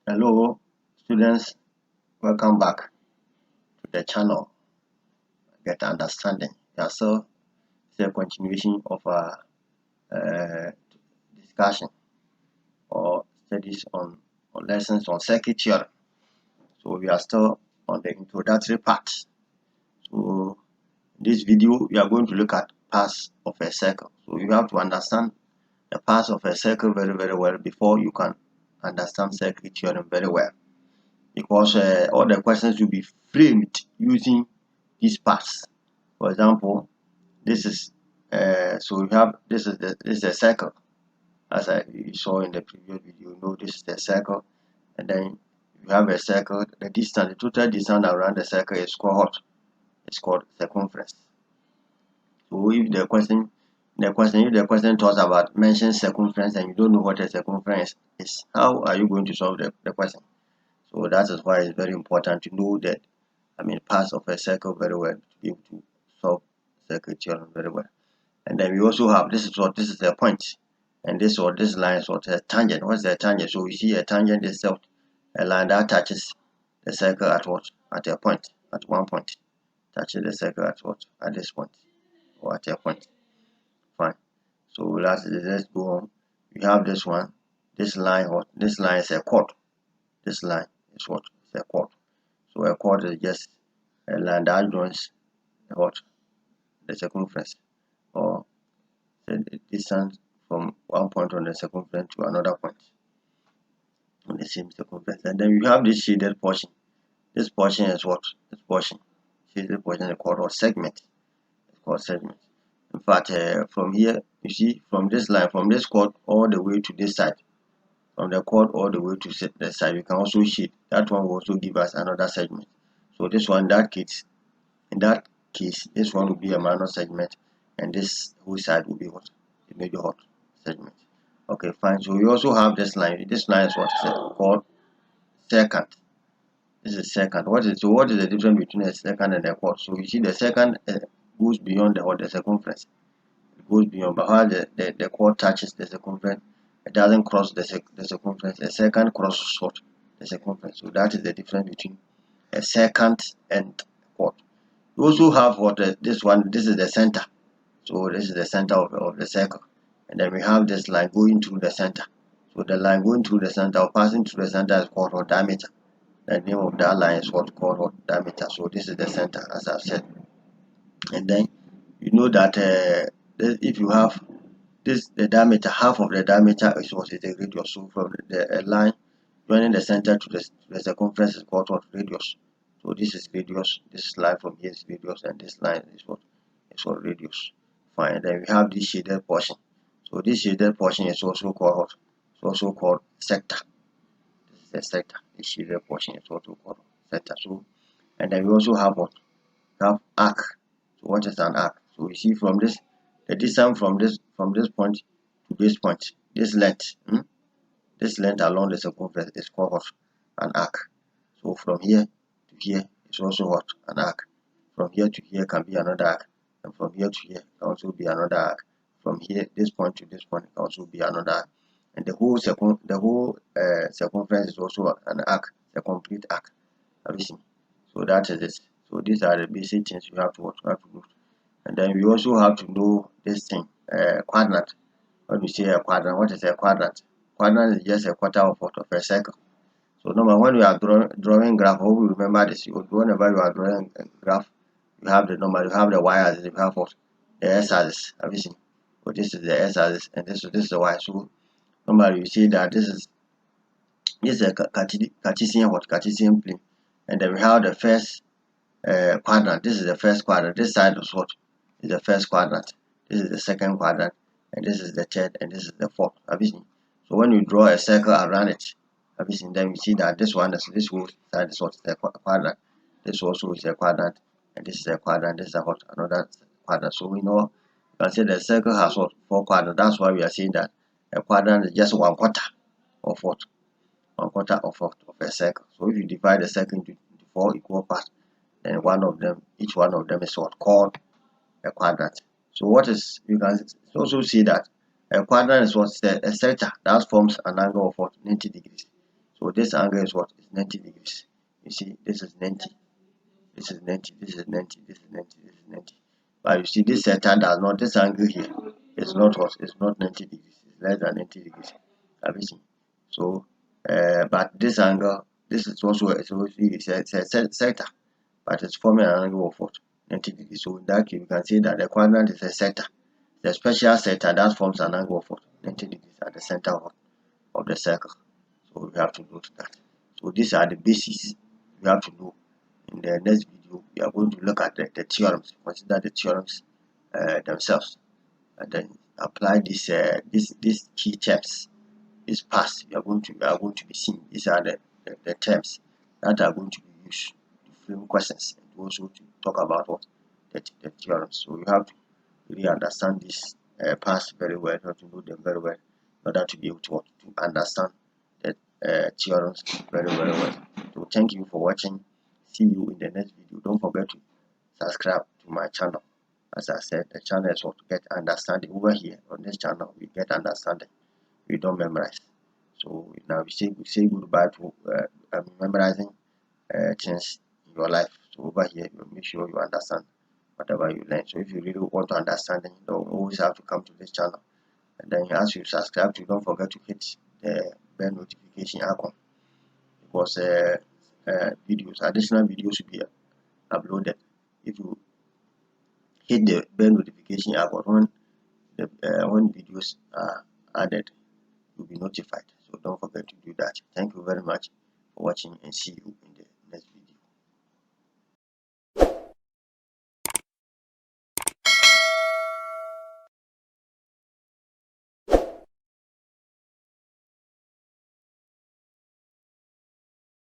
Hello students, welcome back to the channel Get Understanding. Yeah, so it's a continuation of our discussion or studies on lessons on circuit theory. So we are still on the introductory part. So in this video we are going to look at paths of a circle. So you have to understand the paths of a circle very well before you can understand circuit theorem very well, because all the questions will be framed using these paths. For example, this is so we have this is a circle, as you saw in the previous video. You know, this is the circle, and then you have a circle. The distance, the total distance around the circle is called what? It's called circumference. So if the question talks about mention circumference and you don't know what a circumference is, how are you going to solve the question? So that is why it's very important to know that, parts of a circle very well to be able to solve circuit theorem very well. And then we also have this is the point, and this line is what a tangent. What's the tangent? So we see a tangent is a line that touches the circle at what? At a point, at one point. Touches the circle at what? At this point, or at a point. Fine. So let's go on. We have this one. This line, what? This line is a chord. This line is what? It's a chord. So a chord is just a line that joins what? The circumference, or the distance from one point on the circumference to another point on the same circumference. And then you have this shaded portion. This portion is what? This portion, shaded portion, is called segment. It's called segment. In fact, from here, you see, from this line, from this chord all the way to this side, from the chord all the way to the side, you can also shade. That one will also give us another segment. So this one, in that case, this one will be a minor segment, and this whole side will be what? A major what? Segment. Okay, fine. So we also have this line. This line is what is called secant. This is secant. What is the difference between a secant and a chord? So you see the secant goes beyond the circumference. It goes beyond, but while the chord touches the circumference, it doesn't cross the circumference. A secant crosses what? The circumference. So that is the difference between a secant and a chord. We also have what this one. This is the center. So this is the center of the circle, and then we have this line going through the center. So the line going through the center or passing through the center is called what? Diameter. The name of that line is what? Called what? Diameter. So this is the center, as I've said. And then you know that if you have this, the diameter, half of the diameter is what? Is the radius. So from the line joining the center to the circumference is called what? Radius. So this is radius. This line from here is radius, and this line is what? Is what? Radius. Fine. Then we have this shaded portion. So this shaded portion is also called what? It's also called sector. This is the sector. This shaded portion is also called sector. So, and then we also have what? We have arc. So what is an arc? So we see from this, the distance from this point to this point, this length, this length along the circumference is called what? An arc. So from here to here is also what? An arc. From here to here can be another arc, and from here to here can also be another arc. From here, this point to this point can also be another arc. And the whole circumference is also an arc, a complete arc. Have you seen? So that is it. So these are the basic things you have to know. And then we also have to know this thing, quadrant. When we say a quadrant, what is a quadrant? Quadrant is just a quarter of a circle. So normally when we are drawing graph, hope you remember this. Whenever you are drawing a graph, you have the number, you have the y-axis, you have what? The x-axis. Have you seen? So this is the x-axis, and this is the y. So normally you see that this is a Cartesian plane, and then we have the first quadrant. This is the first quadrant. This side is what? Is the first quadrant. This is the second quadrant, and this is the third, and this is the fourth. Have you seen? So when you draw a circle around it, have you seen? Then we see that this whole side is what? The quadrant. This also is a quadrant, and this is a quadrant. This is what? Another quadrant. So we know, you can say the circle has what? 4 quadrants. That's why we are saying that a quadrant is just 1/4 of what? 1/4 of a circle. So if you divide the circle into 4 equal parts, then each one of them is what? Called a quadrant. So you can also see that a quadrant is what? A sector that forms an angle of what? 90 degrees. So this angle is what? Is 90 degrees. You see, this is 90, this is 90, this is 90, this is 90, this is 90. But you see, this theta does not, this angle here is not what? It's not 90 degrees, it's less than 90 degrees. Have you seen? So, but this angle, this is also it's a theta, but it's forming an angle of what? 90 degrees. So in that case, we can say that the quadrant is a theta. The special theta that forms an angle of what? 90 degrees at the center of the circle. So we have to note that. So these are the bases you have to know. In the next video, we are going to look at the theorems, consider the theorems themselves, and then apply these key terms. This past we are going to be seeing. These are the terms that are going to be used to frame questions and also to talk about what the theorems. So you have to really understand this past very well, you have to know them very well in order to be able to understand the theorems very well. So thank you for watching. See you in the next video. Don't forget to subscribe to my channel. As I said, the channel is what to get understanding. Over here on this channel, we get understanding. We don't memorize. So now we say goodbye to memorizing things in your life. So over here, you make sure you understand whatever you learn. So if you really want to understand, then you don't always have to come to this channel. And then as you subscribe to, don't forget to hit the bell notification icon, because additional videos will be uploaded. If you hit the bell notification icon when videos are added, you'll be notified. So don't forget to do that. Thank you very much for watching, and see you